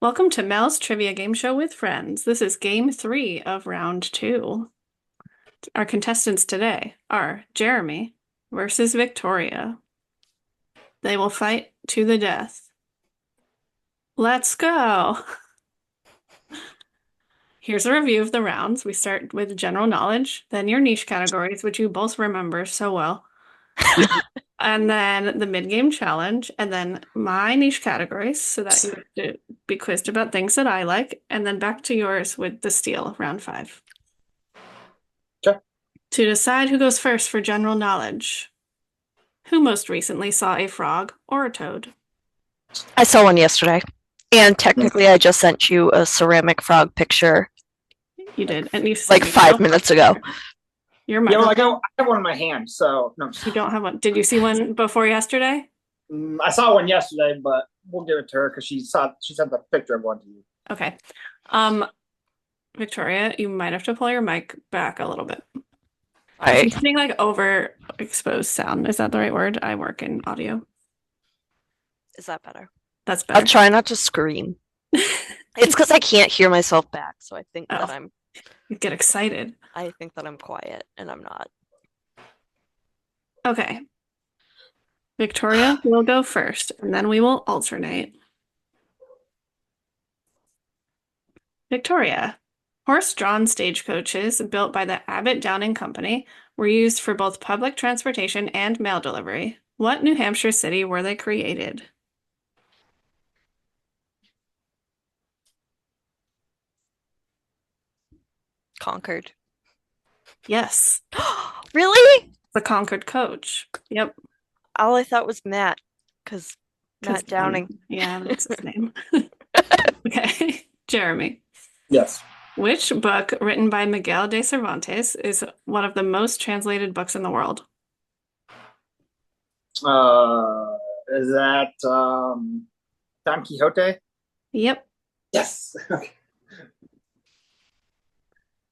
Welcome to Mel's Trivia Game Show with Friends. This is game 3 of round 2. Our contestants today are Jeremy versus Victoria. They will fight to the death. Let's go! Here's a review of the rounds. We start with general knowledge, then your niche categories, which you both remember so well, and then the mid-game challenge, and then my niche categories so that you have to be quizzed about things that I like, and then back to yours with the steal, round 5. Sure. To decide who goes first for general knowledge, who most recently saw a frog or a toad? I saw one yesterday. And technically, I just sent you a ceramic frog picture You did, and you like 5 minutes ago. Your You know, microphone. I have one in my hand, so no. You don't have one. Did you see one before yesterday? I saw one yesterday, but we'll give it to her because she sent the picture of one to you. Okay. Victoria, you might have to pull your mic back a little bit. All If right. you're getting like overexposed sound, is that the right word? I work in audio. Is that better? That's better. I'll try not to scream. It's because I can't hear myself back, so I think that You get excited. I think that I'm quiet, and I'm not. Okay. Victoria will go first, and then we will alternate. Victoria. Horse-drawn stagecoaches built by the Abbott Downing Company were used for both public transportation and mail delivery. What New Hampshire city were they created? Concord. Yes, Really? the Concord coach. Yep. All I thought was Matt, because 'Cause, Matt Downing. Yeah, that's his name. Okay. Jeremy. Yes. Which book written by Miguel de Cervantes is one of the most translated books in the world? Is that Don Quixote? Yep. Yes.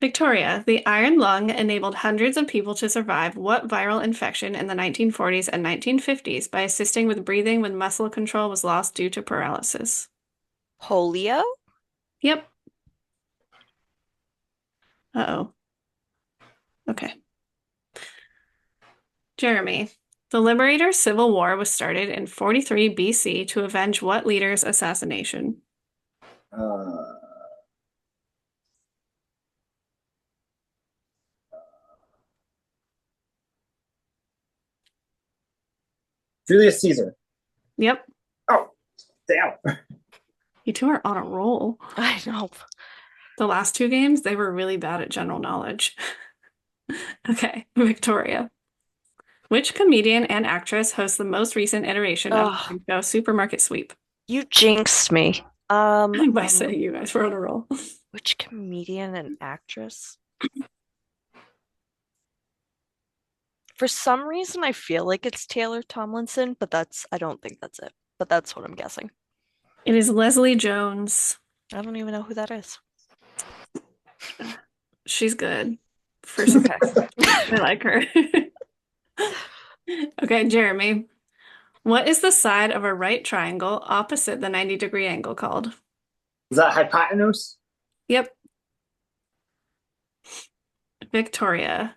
Victoria, the iron lung enabled hundreds of people to survive what viral infection in the 1940s and 1950s by assisting with breathing when muscle control was lost due to paralysis? Polio? Yep. Uh-oh. Okay. Jeremy, the Liberator Civil War was started in 43 BC to avenge what leader's assassination? uh, Julius Caesar. Yep. Oh, damn. You two are on a roll. I know. The last 2 games, they were really bad at general knowledge. Okay, Victoria. Which comedian and actress hosts the most recent iteration of the show Supermarket Sweep? You jinxed me. By saying you guys were on a roll. Which comedian and actress? For some reason, I feel like it's Taylor Tomlinson, but I don't think that's it. But that's what I'm guessing. It is Leslie Jones. I don't even know who that is. She's good. For some I like her. Okay, Jeremy. What is the side of a right triangle opposite the 90-degree angle called? Is that hypotenuse? Yep. Victoria.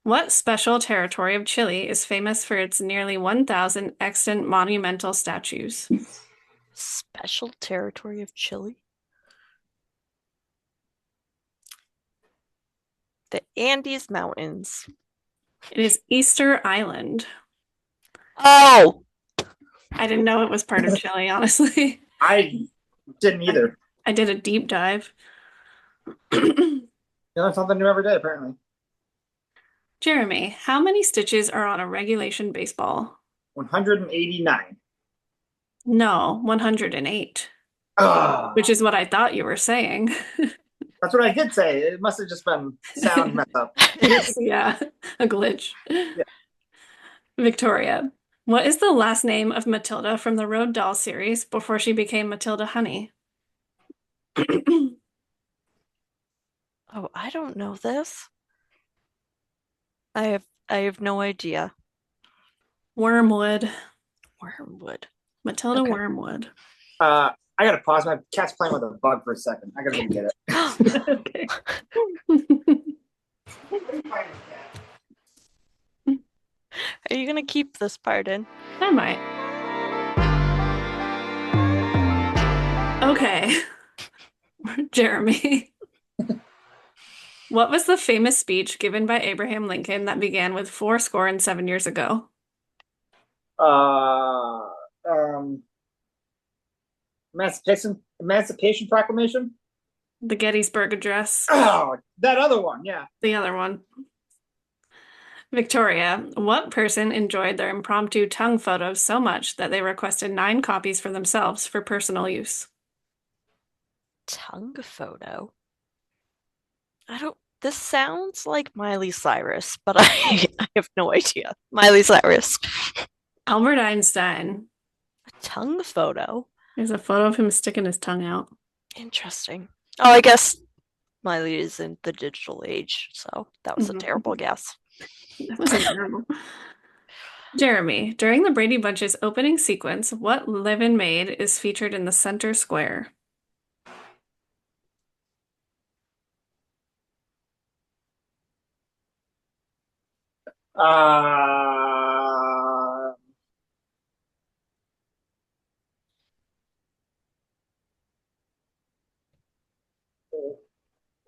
What special territory of Chile is famous for its nearly 1,000 extant monumental statues? Special territory of Chile? The Andes Mountains. It is Easter Island. Oh! I didn't know it was part of Chile, honestly. I didn't either. I did a deep dive. You learn something new every day, apparently. Jeremy, how many stitches are on a regulation baseball? 189. No, 108. Which is what I thought you were saying. That's what I did say. It must have just been sound mess up. Yeah, a glitch. Yeah. Victoria, what is the last name of Matilda from the Roald Dahl series before she became Matilda Honey? Oh, I don't know this. I have no idea. Wormwood. Wormwood. Matilda Wormwood. I gotta pause. My cat's playing with a bug for a second. I gotta go get it. Okay. Are you gonna keep this part in? I might. Okay. Jeremy. What was the famous speech given by Abraham Lincoln that began with 7 years ago? Uh, um, Emancipation Proclamation. The Gettysburg Address. Oh, that other one. Yeah. The other one. Victoria, what person enjoyed their impromptu tongue photos so much that they requested 9 copies for themselves for personal use? Tongue photo. This sounds like Miley Cyrus, but I have no idea. Miley Cyrus. Albert Einstein. A tongue photo. There's a photo of him sticking his tongue out. Interesting. Oh, I guess Miley is in the digital age, so that was a Mhm. terrible guess. That was terrible. Jeremy, during the Brady Bunch's opening sequence, what live-in maid is featured in the center square? Uh,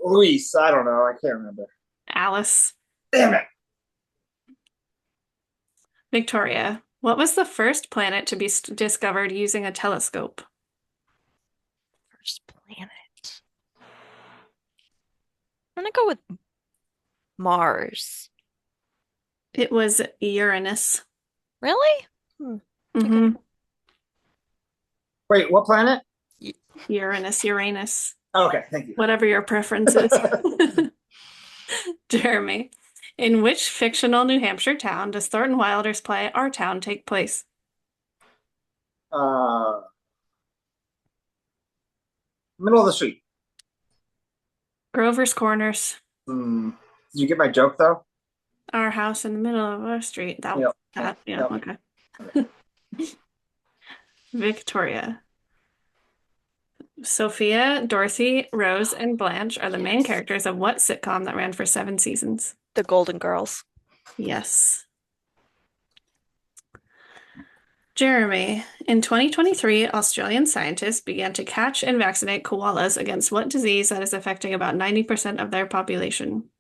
Luis. I don't know. I can't remember. Alice. Damn it. Victoria, what was the first planet to be discovered using a telescope? First planet. I'm gonna go with Mars. It was Uranus. Really? Mhm. Wait, what planet? Uranus. Okay, thank you. Whatever your preference is. Jeremy, in which fictional New Hampshire town does Thornton Wilder's play Our Town take place? Middle of the street. Grover's Corners. Did you get my joke though? Our house in the middle of our street. That, Yep. yeah, Yep. okay. Victoria. Sophia, Dorothy, Rose, and Blanche are the main Yes. characters of what sitcom that ran for 7 seasons? The Golden Girls. Yes. Jeremy, in 2023, Australian scientists began to catch and vaccinate koalas against what disease that is affecting about 90% of their population?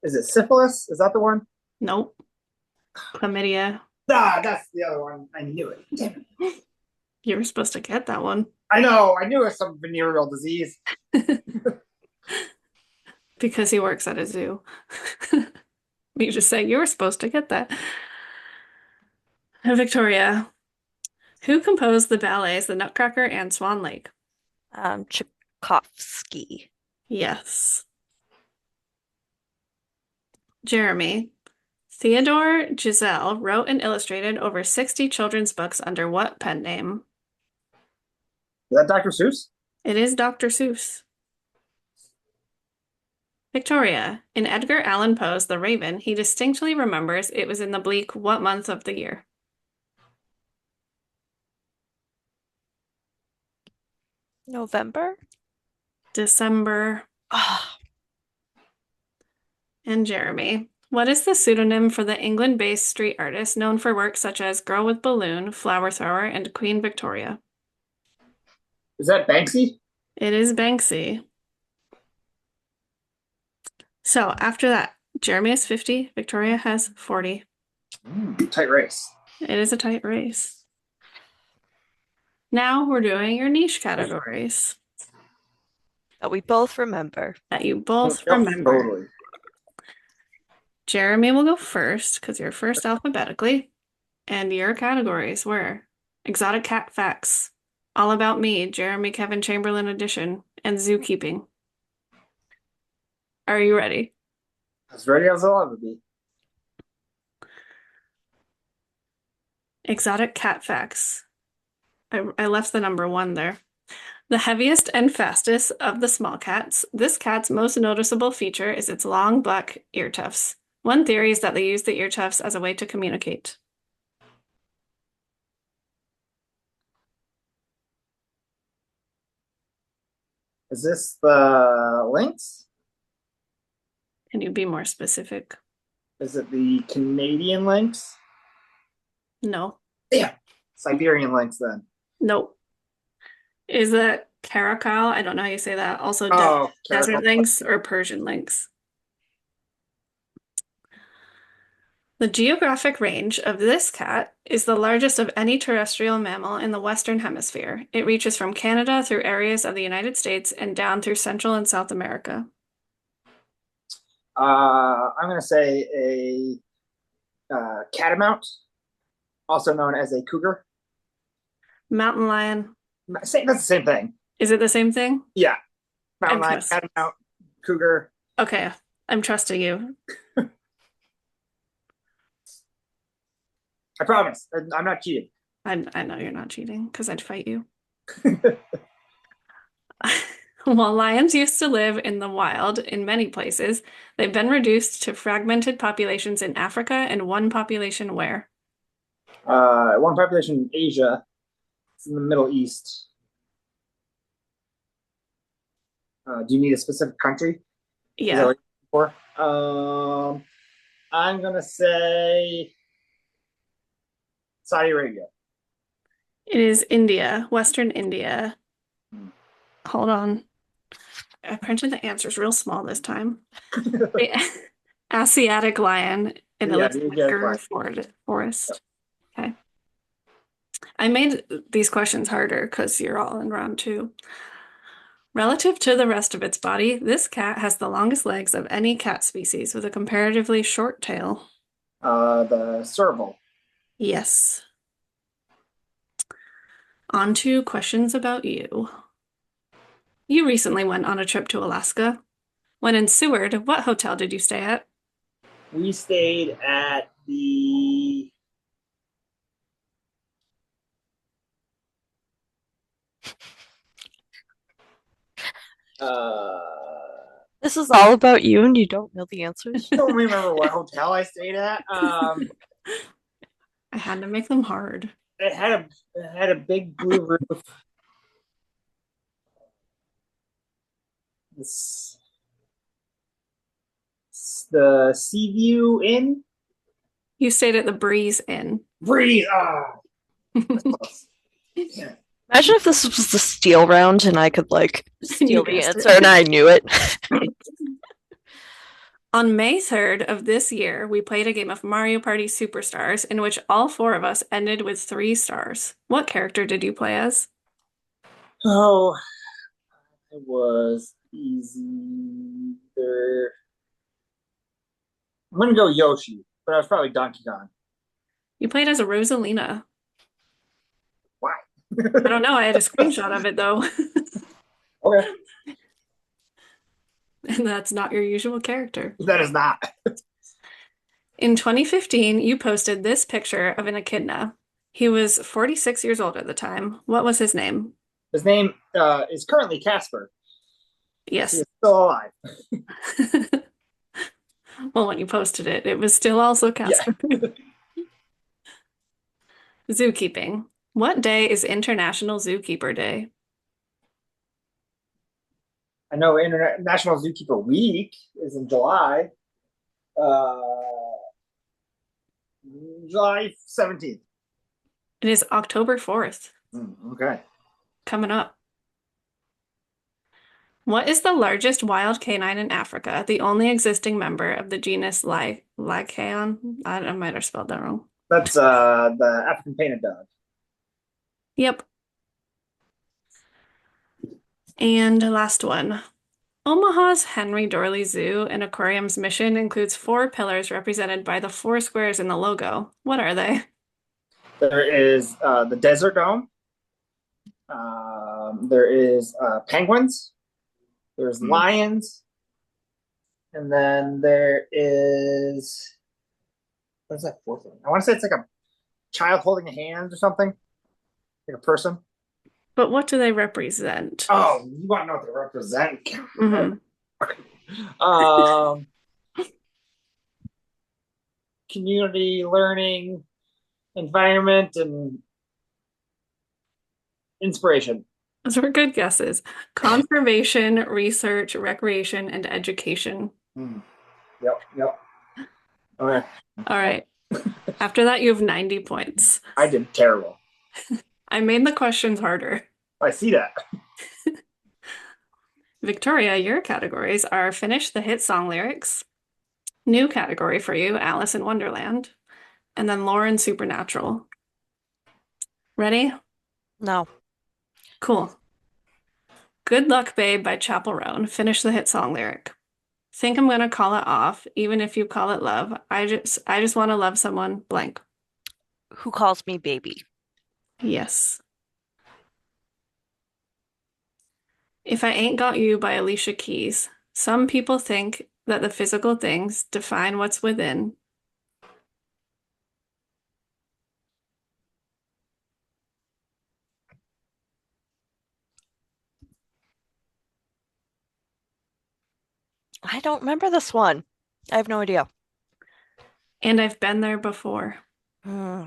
Is it syphilis? Is that the one? Nope. Chlamydia. Ah, that's the other one. I knew it. Damn it. You were supposed to get that one. I know. I knew it was some venereal disease. Because he works at a zoo. You just say you were supposed to get that. Victoria, who composed the ballets The Nutcracker and Swan Lake? Tchaikovsky. Yes. Jeremy, Theodore Giselle wrote and illustrated over 60 children's books under what pen name? Is that Dr. Seuss? It is Dr. Seuss. Victoria, in Edgar Allan Poe's The Raven, he distinctly remembers it was in the bleak what month of the year? November? December. Ah, And Jeremy, what is the pseudonym for the England-based street artist known for works such as Girl with Balloon, Flower Thrower, and Queen Victoria? Is that Banksy? It is Banksy. So after that, Jeremy has 50, Victoria has 40. Tight race. It is a tight race. Now we're doing your niche categories that we both remember. that you both Yep, remember. Totally. Jeremy will go first because you're first alphabetically. And your categories were Exotic Cat Facts, All About Me, Jeremy Kevin Chamberlain Edition, and Zookeeping. Are you ready? As ready as I'll ever be. Exotic Cat Facts. I left the number 1 there. The heaviest and fastest of the small cats, this cat's most noticeable feature is its long black ear tufts. One theory is that they use the ear tufts as a way to communicate. Is this the lynx? Can you be more specific? Is it the Canadian lynx? No. Yeah, Siberian lynx then. Nope. Is it caracal? I don't know how you say that. Also, Oh, desert caracal. lynx or Persian lynx. The geographic range of this cat is the largest of any terrestrial mammal in the Western Hemisphere. It reaches from Canada through areas of the United States and down through Central and South America. I'm gonna say a catamount, also known as a cougar. Mountain lion. That's the same thing. Is it the same thing? Yeah, I'm mountain lion, trust- catamount, cougar. Okay, I'm trusting you. I promise. I'm not cheating. I know you're not cheating because I'd fight you. While lions used to live in the wild in many places, they've been reduced to fragmented populations in Africa and one population where? One population in Asia. It's in the Middle East. Do you need a specific country? Is that Yeah, what you're looking for? I'm gonna say Saudi Arabia. it is India, Western India. Hmm. Hold on. I printed the answers real small this time. The Asiatic lion, and it Yeah, lives in the the Asiatic Gir forest. Okay. I made these questions harder because you're all in round two. Relative to the rest of its body, this cat has the longest legs of any cat species with a comparatively short tail. The serval. Yes. On to questions about you. You recently went on a trip to Alaska. When in Seward, what hotel did you stay at? We stayed at the This is all about you and you don't know the answers. I don't remember what hotel I stayed at. I had to make them hard. It had a big blue roof. It's the Seaview Inn. You stayed at the Breeze Inn. Breathe. That's close. Yeah. Imagine if this was the steal round and I could like steal You the guessed answer it. and I knew it. On May 3rd of this year, we played a game of Mario Party Superstars in which all four of us ended with 3 stars. What character did you play as? Oh, it was easy. I'm gonna go Yoshi, but I was probably Donkey Kong. You played as a Rosalina. Why? I don't know. I had a screenshot of it though. Okay, And that's not your usual character. that is not. In 2015, you posted this picture of an echidna. He was 46 years old at the time. What was his name? His name is currently Casper. He Yes. is still alive. Well, when you posted it, it was still also Casper. Zookeeping. What day is International Zookeeper Day? I know National Zookeeper Week is in July. Uh, July 17th. It is October 4th, Okay. coming up. What is the largest wild canine in Africa, the only existing member of the genus Lycaon? I might have spelled that wrong. That's the African painted dog. Yep. And last one. Omaha's Henry Dorley Zoo and Aquarium's mission includes 4 pillars represented by the 4 squares in the logo. What are they? There is the Desert Dome. There is penguins. There's lions. And then there is, what is that fourth one? I want to say it's like a child holding a hand or something. Like a person. But what do they represent? Oh, you want to know what they represent? Mhm. community learning, environment, and inspiration. Those were good guesses. Conservation, research, recreation, and education. Yep. Okay. All right. After that, you have 90 points. I did terrible. I made the questions harder. I see that. Victoria, your categories are finish the hit song lyrics. New category for you, Alice in Wonderland. And then Lauren Supernatural. Ready? No. Cool. Good Luck Babe by Chappell Roan. Finish the hit song lyric. Think I'm gonna call it off, even if you call it love. I just want to love someone blank. Who calls me baby? Yes. If I Ain't Got You by Alicia Keys. Some people think that the physical things define what's within. I don't remember this one. I have no idea. And I've been there before. Hmm.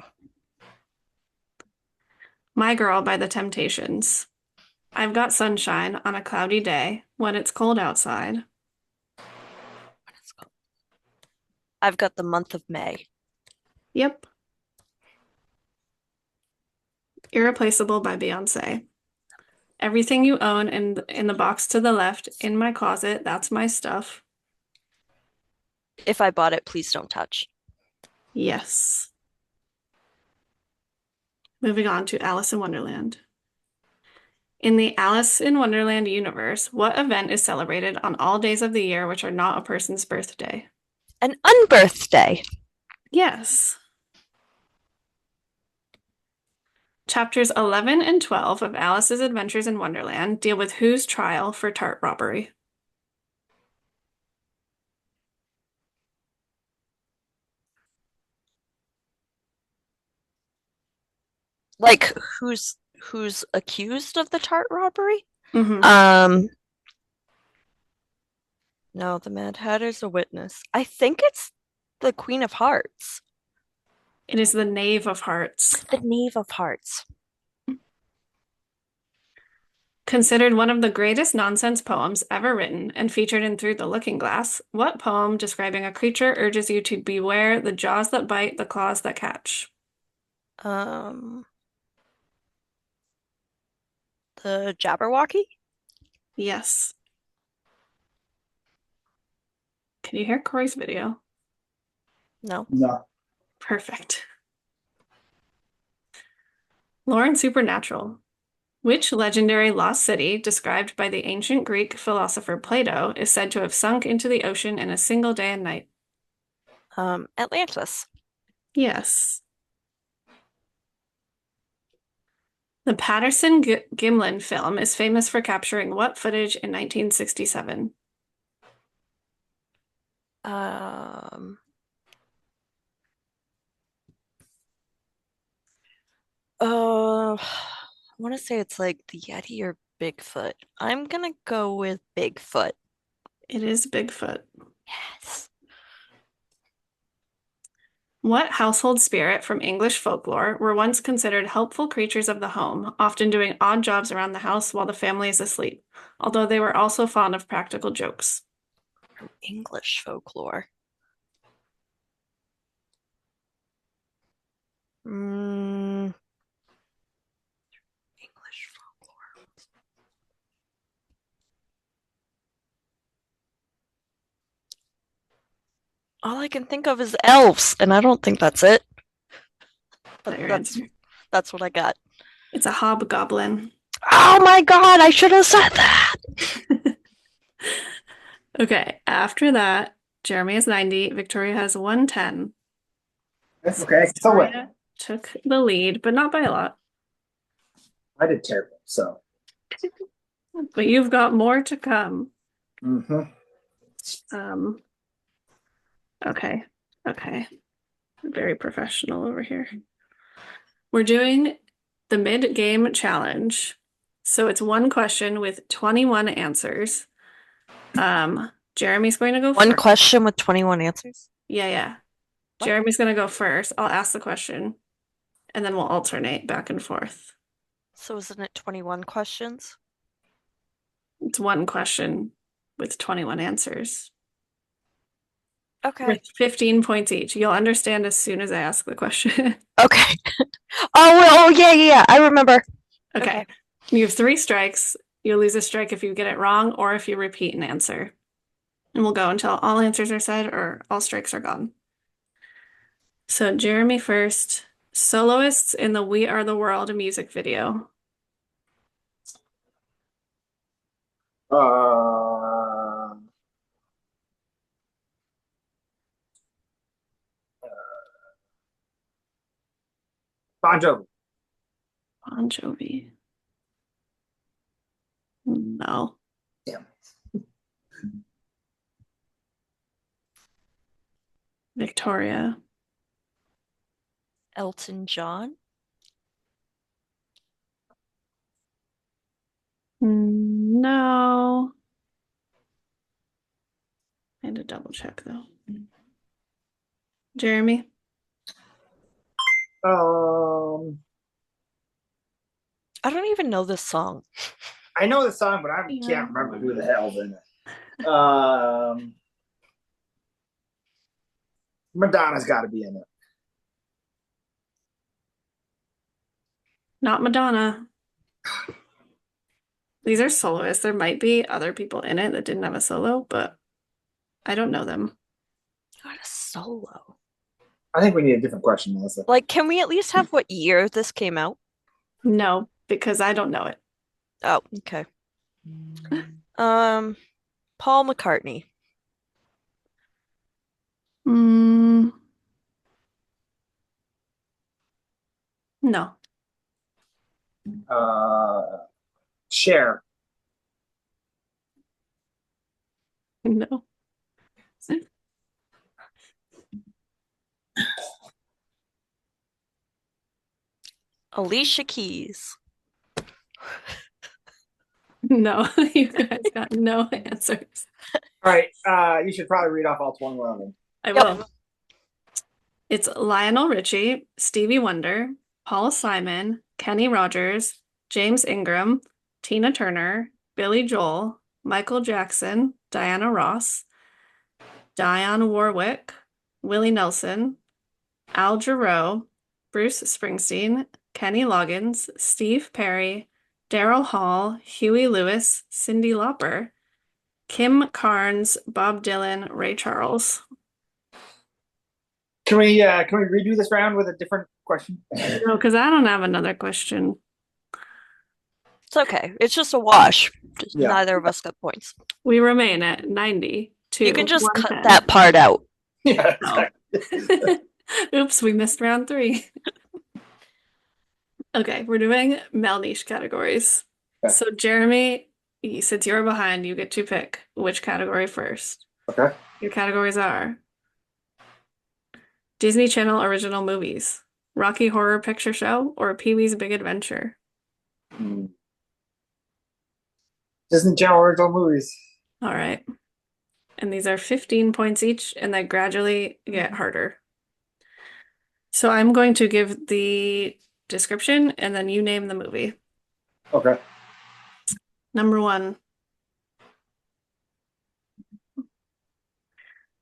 My Girl by The Temptations. I've got sunshine on a cloudy day when it's cold outside. I've got the month of May. Yep. Irreplaceable by Beyonce. Everything you own in the box to the left, in my closet, that's my stuff. If I bought it, please don't touch. Yes. Moving on to Alice in Wonderland. In the Alice in Wonderland universe, what event is celebrated on all days of the year which are not a person's birthday? An unbirthday. Yes. Chapters 11 and 12 of Alice's Adventures in Wonderland deal with whose trial for tart robbery? Like who's accused of the tart robbery? Mhm. No, the Mad Hatter's a witness. I think it's the Queen of Hearts. It is the Knave of Hearts. The Knave of Hearts. Considered one of the greatest nonsense poems ever written and featured in Through the Looking Glass, what poem describing a creature urges you to beware the jaws that bite, the claws that catch? The Jabberwocky? Yes. Can you hear Corey's video? No. No. Perfect. Lauren Supernatural. Which legendary lost city, described by the ancient Greek philosopher Plato, is said to have sunk into the ocean in a single day and night? Atlantis. Yes. The Patterson-Gimlin film is famous for capturing what footage in 1967? I want to say it's like the Yeti or Bigfoot. I'm gonna go with Bigfoot. It is Bigfoot. Yes. What household spirit from English folklore were once considered helpful creatures of the home, often doing odd jobs around the house while the family is asleep, although they were also fond of practical jokes? From English folklore. English folklore. All I can think of is elves, and I don't think that's it. But that's what I got. It's a hobgoblin. Oh my God, I should have said that. Okay, after that, Jeremy has 90, Victoria has 110. That's okay. So what? Victoria took the lead, but not by a lot. I did terrible. So. But you've got more to come. Mm-hmm. Okay. Very professional over here. We're doing the mid-game challenge. So it's one question with 21 answers. Jeremy's going to go One first. question with 21 answers? Yeah. What? Jeremy's gonna go first. I'll ask the question, and then we'll alternate back and forth. So isn't it 21 questions? It's one question with 21 answers. Okay. With 15 points each. You'll understand as soon as I ask the question. Okay. Oh, yeah. I remember. Okay. You have 3 strikes. You'll lose a strike if you get it wrong or if you repeat an answer. And we'll go until all answers are said or all strikes are gone. So, Jeremy first. Soloists in the We Are the World music video. Uh, Bon Jovi. Bon Jovi. No. Damn. Victoria. Elton John? No. I had to double check though. Jeremy. Um, I don't even know this song. I know the song, but I can't remember who the hell's in it. Madonna's got to be in it. Not Madonna. These are soloists. There might be other people in it that didn't have a solo, but I don't know them. Not a solo. I think we need a different question, Melissa. Like, can we at least have what year this came out? No, because I don't know it. Oh, okay. Paul McCartney. Mm, no. Cher. No. Alicia Keys. No. You guys got no answers. All right. You should probably read off all 21 of them. I Yep. will. It's Lionel Richie, Stevie Wonder, Paul Simon, Kenny Rogers, James Ingram, Tina Turner, Billy Joel, Michael Jackson, Diana Ross, Dionne Warwick, Willie Nelson, Al Jarreau, Bruce Springsteen, Kenny Loggins, Steve Perry, Daryl Hall, Huey Lewis, Cyndi Lauper, Kim Carnes, Bob Dylan, Ray Charles. Can we redo this round with a different question? No, because I don't have another question. It's okay. It's just a wash. Just Yeah. neither of us got points. We remain at 92. You can just cut 110. that part out. Yeah. Oh. Oops, we missed round 3. Okay, we're doing Mel niche categories. Okay. So Jeremy, since you're behind, you get to pick which category first. Okay. Your categories are Disney Channel original movies, Rocky Horror Picture Show, or Pee-wee's Big Adventure. Disney Channel original movies. All right. And these are 15 points each, and they gradually get harder. So I'm going to give the description, and then you name the movie. Okay. Number 1.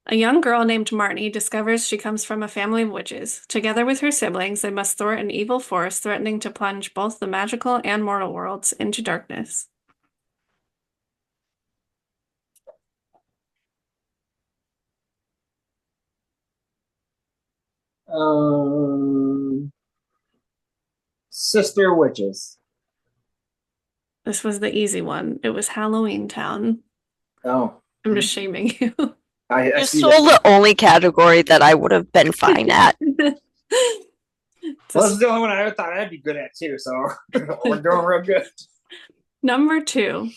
A young girl named Marnie discovers she comes from a family of witches. Together with her siblings, they must thwart an evil force threatening to plunge both the magical and mortal worlds into darkness. Sister Witches. This was the easy one. It was Halloween Town. Oh, I'm just shaming you. I You see stole the only category that I would have been fine at. Well, this is the only one I thought I'd be good at too, so we're doing real good. Number 2.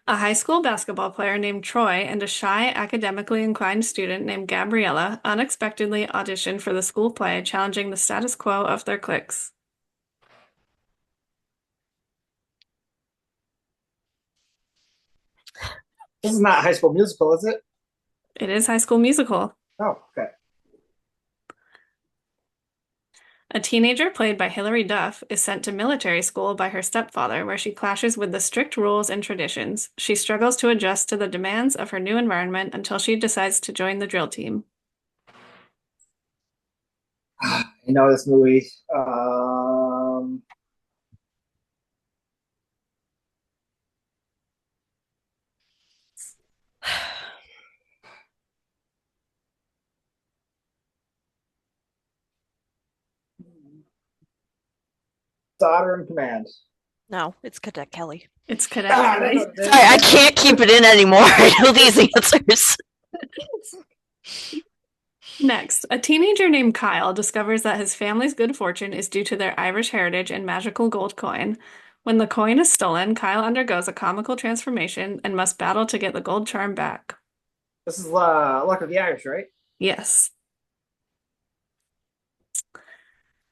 A high school basketball player named Troy and a shy, academically inclined student named Gabriella unexpectedly audition for the school play, challenging the status quo of their cliques. This is not High School Musical, is it? It is High School Musical. Oh, okay. A teenager played by Hilary Duff is sent to military school by her stepfather, where she clashes with the strict rules and traditions. She struggles to adjust to the demands of her new environment until she decides to join the drill team. I know this movie. Daughter in Command. No, it's Cadet Kelly. It's Cadet Ah, Kelly. Sorry, I can't keep it in anymore. I know these answers. Next, a teenager named Kyle discovers that his family's good fortune is due to their Irish heritage and magical gold coin. When the coin is stolen, Kyle undergoes a comical transformation and must battle to get the gold charm back. This is Luck of the Irish, right? Yes.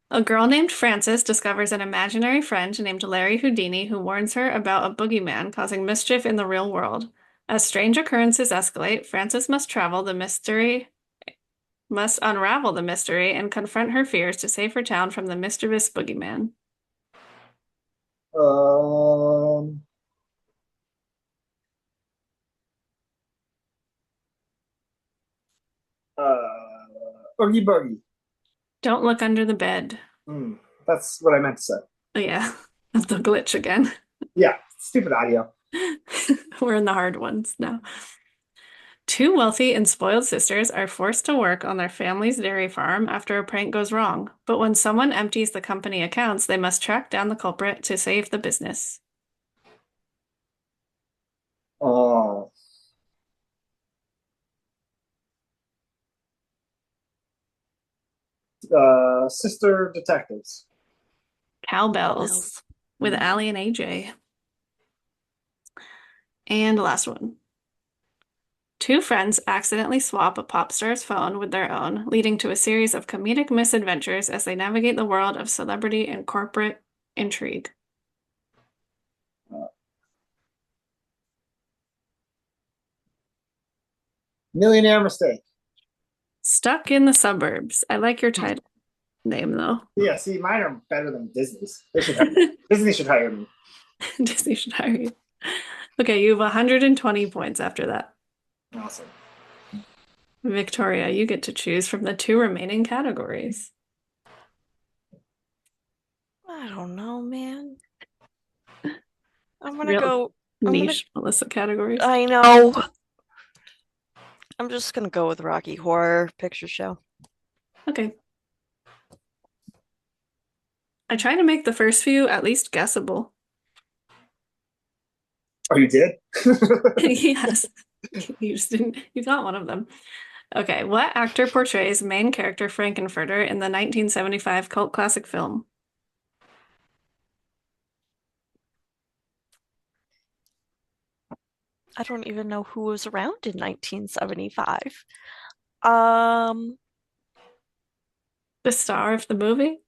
A girl named Frances discovers an imaginary friend named Larry Houdini who warns her about a boogeyman causing mischief in the real world. As strange occurrences escalate, Frances must unravel the mystery and confront her fears to save her town from the mischievous boogeyman. Um, Oogie Boogie. Don't look under the bed. That's what I meant to say. Oh, yeah, the glitch again. Yeah, stupid audio. We're in the hard ones now. Two wealthy and spoiled sisters are forced to work on their family's dairy farm after a prank goes wrong. But when someone empties the company accounts, they must track down the culprit to save the business. Oh. Sister Detectives. Cowbells with Allie and AJ. And the last one. Two friends accidentally swap a pop star's phone with their own, leading to a series of comedic misadventures as they navigate the world of celebrity and corporate intrigue. Millionaire Mistake. Stuck in the Suburbs. I like your title name, though. Yeah, see, mine are better than Disney's. Disney should hire me. Disney should hire you. Okay, you have 120 points after that. Awesome. Victoria, you get to choose from the two remaining categories. I don't know, man. I'm gonna Real go niche Melissa categories. I know. I'm just gonna go with Rocky Horror Picture Show. Okay. I try to make the first few at least guessable. Oh, you did? Yes. You just didn't, you got one of them. Okay, what actor portrays main character Frankenfurter in the 1975 cult classic film? I don't even know who was around in 1975. The star of the movie?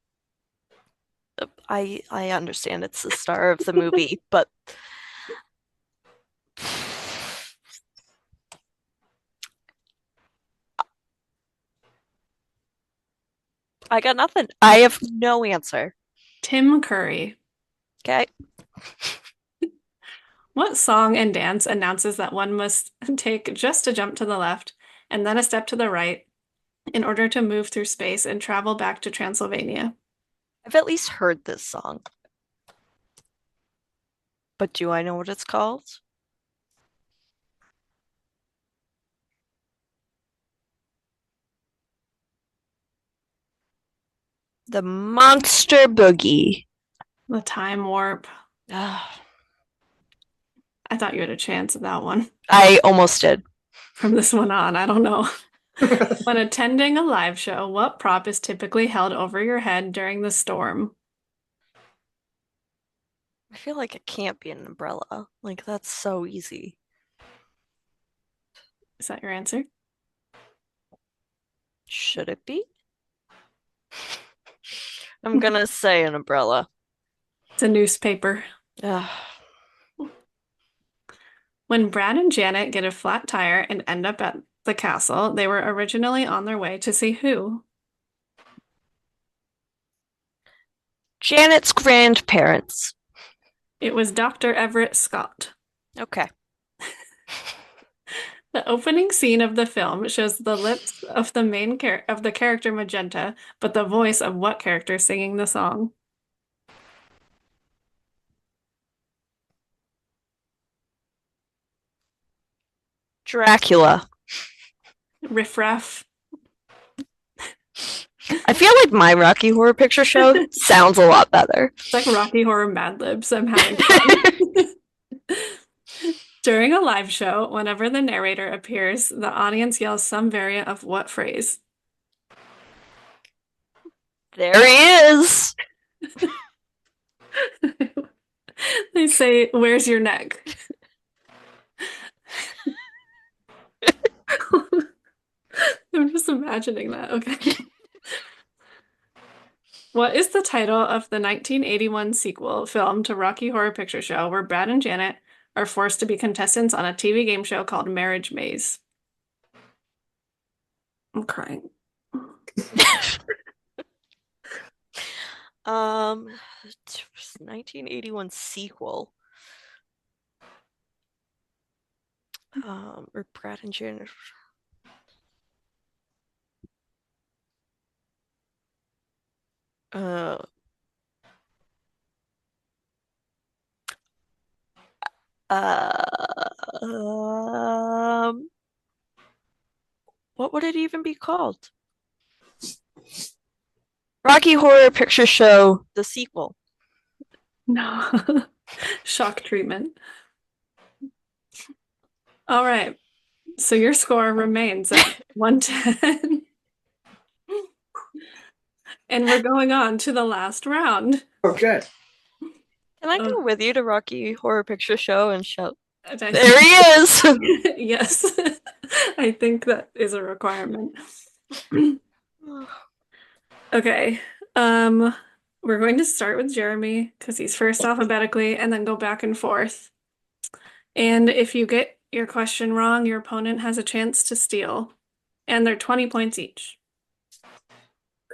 I understand it's the star of the movie, but I got nothing. I have no answer. Tim Curry. Okay. What song and dance announces that one must take just a jump to the left and then a step to the right in order to move through space and travel back to Transylvania? I've at least heard this song. But do I know what it's called? The Monster Boogie. The Time Warp. I I thought you had a chance at that one. almost did. From this one on, I don't know. When attending a live show, what prop is typically held over your head during the storm? I feel like it can't be an umbrella. Like, that's so easy. Is that your answer? Should it be? I'm gonna say an umbrella. It's a newspaper. Ugh. When Brad and Janet get a flat tire and end up at the castle, they were originally on their way to see who? Janet's grandparents. It was Dr. Everett Scott. Okay. The opening scene of the film shows the lips of the of the character Magenta, but the voice of what character singing the song? Dracula. Riff Raff. I feel like my Rocky Horror Picture Show sounds a lot better. It's like Rocky Horror Mad Libs. I'm having fun. During a live show, whenever the narrator appears, the audience yells some variant of what phrase? There he is. They say, "Where's your neck?" I'm just imagining that. Okay. What is the title of the 1981 sequel film to Rocky Horror Picture Show where Brad and Janet are forced to be contestants on a TV game show called Marriage Maze? I'm crying. 1981 sequel. Or Brad and Janet. What would it even be called? Rocky Horror Picture Show, the sequel. No. Shock treatment. All right. So your score remains at 110. And we're going on to the last round. Oh, good. Can I go with you to Rocky Horror Picture Show and shout, And there he is? Yes. I think that is a requirement. Okay. We're going to start with Jeremy because he's first alphabetically and then go back and forth. And if you get your question wrong, your opponent has a chance to steal. And they're 20 points each.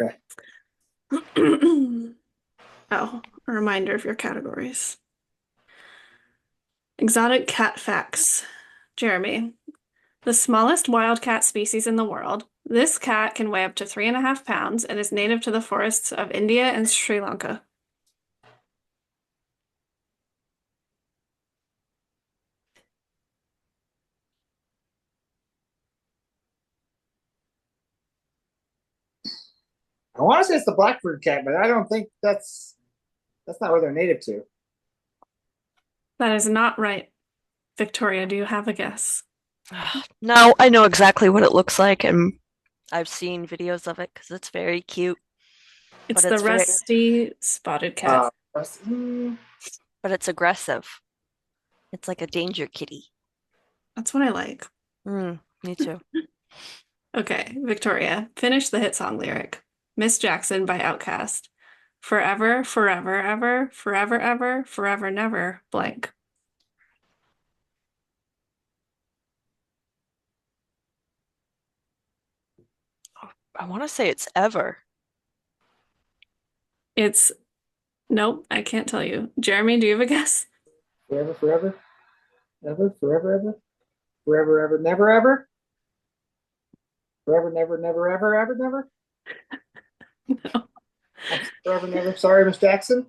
Okay. Oh, a reminder of your categories. Exotic cat facts. Jeremy, the smallest wild cat species in the world. This cat can weigh up to 3.5 pounds and is native to the forests of India and Sri Lanka. I want to say it's the Blackbird cat, but I don't think that's not where they're native to. That is not right. Victoria, do you have a guess? No, I know exactly what it looks like, and I've seen videos of it because it's very cute. It's But the it's very- rusty spotted cat. But it's aggressive. It's like a danger kitty. That's what I like. Me too. Okay, Victoria, finish the hit song lyric. Miss Jackson by Outkast. Forever, forever, ever, forever, ever, forever, never, blank. I want to say it's ever. It's nope, I can't tell you. Jeremy, do you have a guess? Forever, forever, ever, forever, ever, forever, ever, never, ever, forever, never, never, ever, ever, never. No. Forever, never. Sorry, Miss Jackson.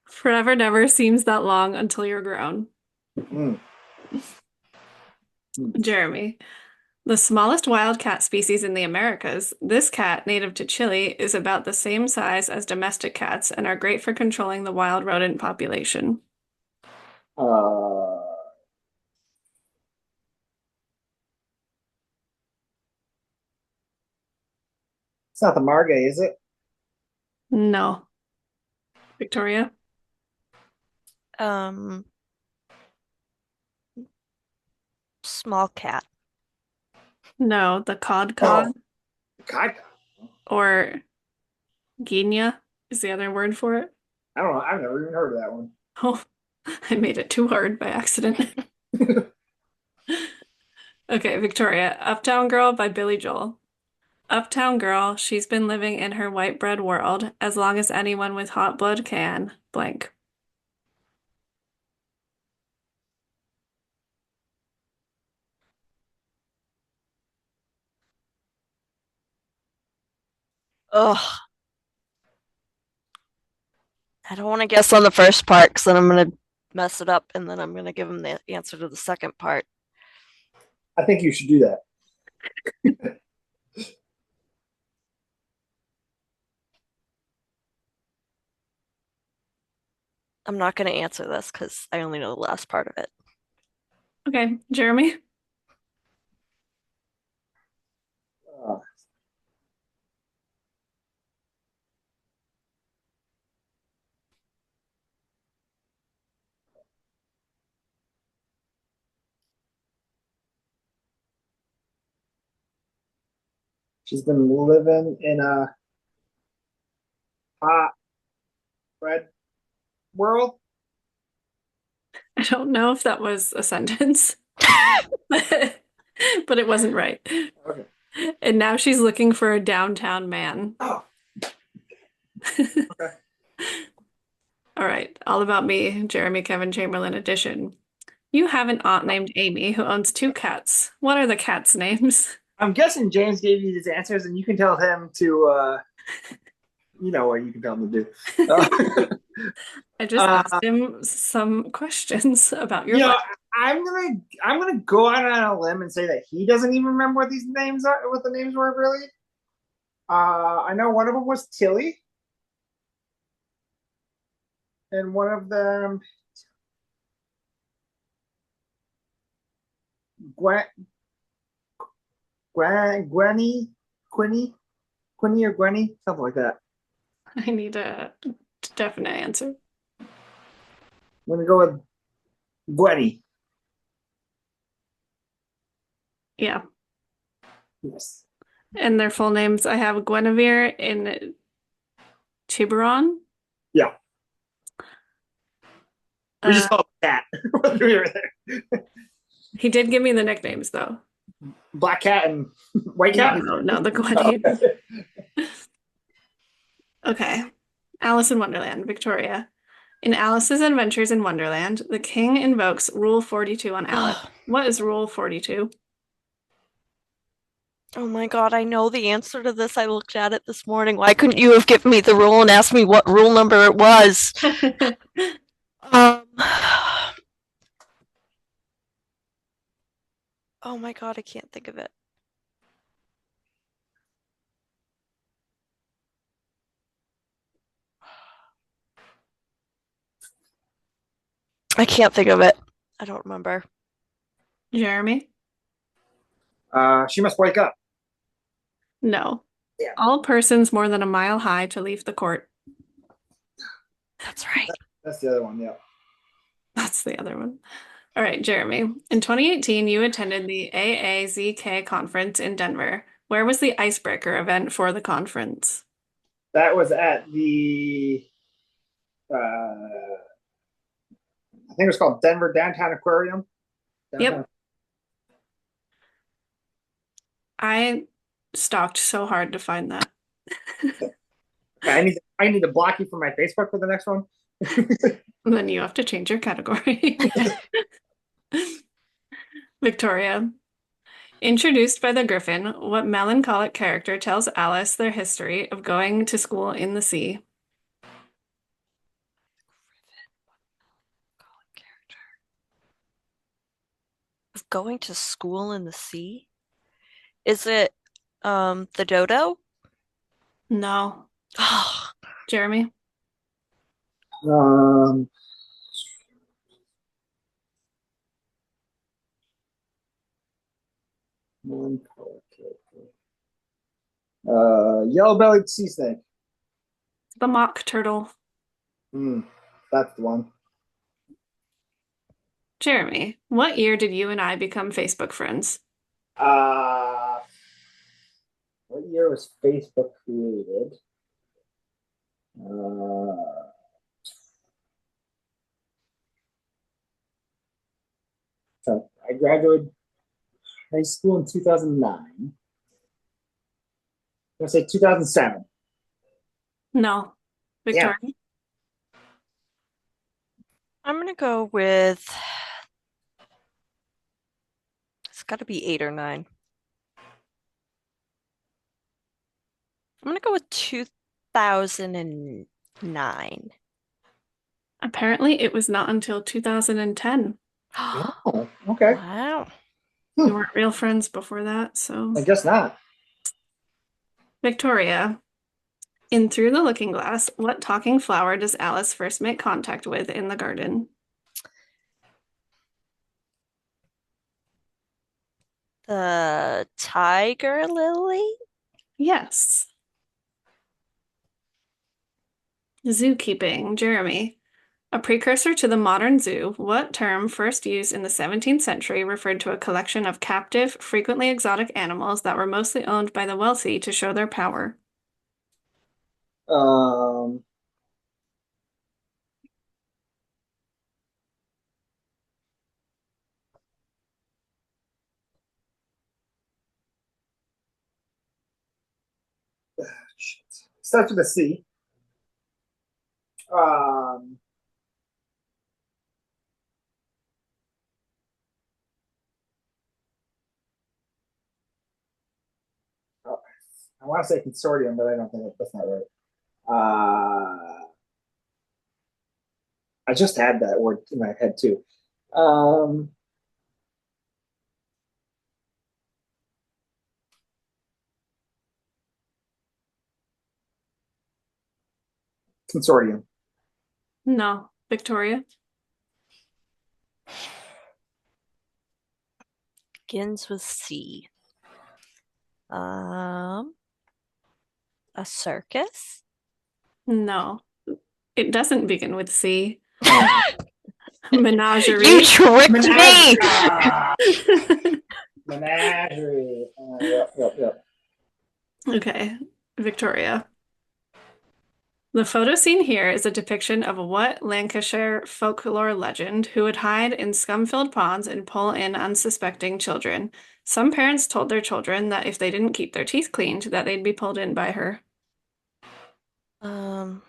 Forever never seems that long until you're grown. Mm. Jeremy, the smallest wild cat species in the Americas, this cat, native to Chile, is about the same size as domestic cats and are great for controlling the wild rodent population. It's not the Margay, is it? No. Victoria? Small cat. No, the cod cod God, or guinia is the other word for it. I don't know. I've never even heard of that one. Oh, I made it too hard by accident. Okay, Victoria, Uptown Girl by Billy Joel. Uptown Girl, she's been living in her white bread world as long as anyone with hot blood can, blank. Ugh. I don't want to guess on the first part because then I'm gonna mess it up, and then I'm gonna give him the answer to the second part. I think you should do that. I'm not gonna answer this because I only know the last part of it. Okay, Jeremy? Uh, she's been living in a hot bread world. I don't know if that was a sentence, but it wasn't right. Okay. And now she's looking for a downtown man. Oh, okay. All right, All About Me, Jeremy Kevin Chamberlain edition. You have an aunt named Amy who owns two cats. What are the cats' names? I'm guessing James gave you these answers, and you can tell him to, you know what you can tell him to do. I just asked him some questions about your you know, life. I'm gonna go out on a limb and say that he doesn't even remember what these names are, what the names were really. I know one of them was Tilly, and one of them Gwen, Quinny or Gwenny, something like that. I need a definite answer. I'm gonna go with Gwenny. Yeah. Yes. And their full names, I have Guinevere in Tiburon. Yeah. We just Uh, call it Cat when we were there. he did give me the nicknames though. Black Cat and White Cat. No, the Guinevere. Okay. Alice in Wonderland, Victoria. In Alice's Adventures in Wonderland, the king invokes Rule 42 on Alice. What is Rule 42? Oh my God, I know the answer to this. I looked at it this morning. Why couldn't you have given me the rule and asked me what rule number it was? Um, oh my God, I can't think of it. I can't think of it. I don't remember. Jeremy? She must wake up. No. Yeah. All persons more than a mile high to leave the court. That's right. That's the other one. Yeah. That's the other one. All right, Jeremy. In 2018, you attended the AAZK conference in Denver. Where was the icebreaker event for the conference? That was at the. I think it was called Denver Downtown Aquarium. Downtown. Yep. I stalked so hard to find that. I need to block you from my Facebook for the next one. Then you have to change your category. Victoria. Introduced by the Griffin, what melancholic character tells Alice their history of going to school in the sea? Going to school in the sea? Is it the dodo? No. Oh, Jeremy? Um, yellow-bellied sea snake. The mock turtle. That's the one. Jeremy, what year did you and I become Facebook friends? What year was Facebook created? Uh, I graduated high school in 2009. I'm gonna say 2007. No. Yeah. Victoria? I'm gonna go with it's gotta be 8 or 9. I'm gonna go with 2009. Apparently, it was not until 2010. Oh, okay. Wow. We weren't real friends before that, so. I guess not. Victoria, in Through the Looking Glass, what talking flower does Alice first make contact with in the garden? The tiger lily? Yes. Zookeeping, Jeremy. A precursor to the modern zoo, what term first used in the 17th century referred to a collection of captive, frequently exotic animals that were mostly owned by the wealthy to show their power? Um, shit. Starts with a C. Um, oh, I want to say consortium, but I don't think that's not right. I just had that word in my head too. Um, consortium. No. Victoria? Begins with C. Um, a circus? No. It doesn't begin with C. You Menagerie. tricked Menagerie. me! Menagerie. Yep. Okay, Victoria. The photo seen here is a depiction of what Lancashire folklore legend who would hide in scum-filled ponds and pull in unsuspecting children. Some parents told their children that if they didn't keep their teeth cleaned, that they'd be pulled in by her. Um,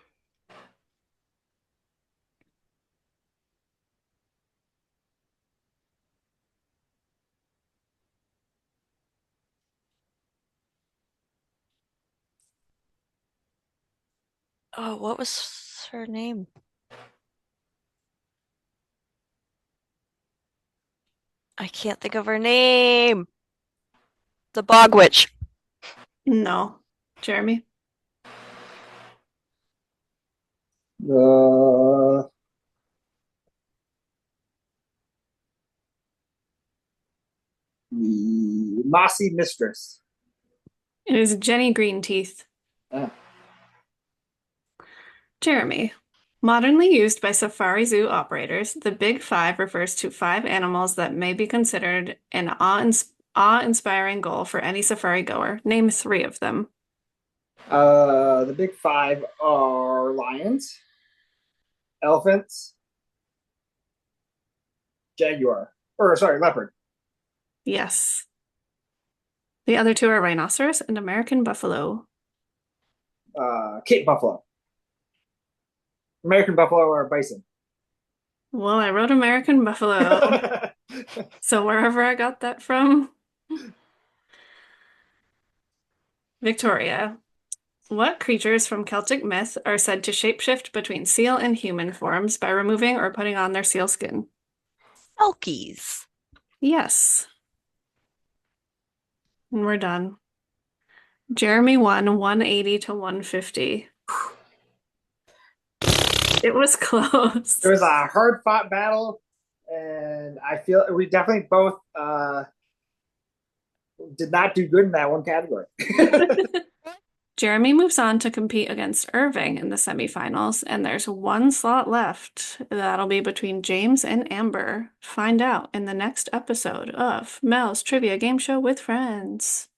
oh, what was her name? I can't think of her name. The Bog Witch. No. Jeremy? The Mossy Mistress. It is Jenny Greenteeth. Ah. Jeremy. Modernly used by safari zoo operators, the Big Five refers to 5 animals that may be considered an awe-inspiring goal for any safari goer. Name 3 of them. The big 5 are lions, elephants, jaguar, or sorry, leopard. Yes. The other 2 are rhinoceros and American buffalo. Cape buffalo, American buffalo, or bison. Well, I wrote American buffalo, so wherever I got that from. Victoria. What creatures from Celtic myth are said to shapeshift between seal and human forms by removing or putting on their seal skin? Elkies. Yes. And we're done. Jeremy won 180 to 150. It was close. It was a hard fought battle, and I feel we definitely both did not do good in that one category. Jeremy moves on to compete against Irving in the semifinals, and there's 1 slot left. That'll be between James and Amber. Find out in the next episode of Mel's Trivia Game Show with Friends.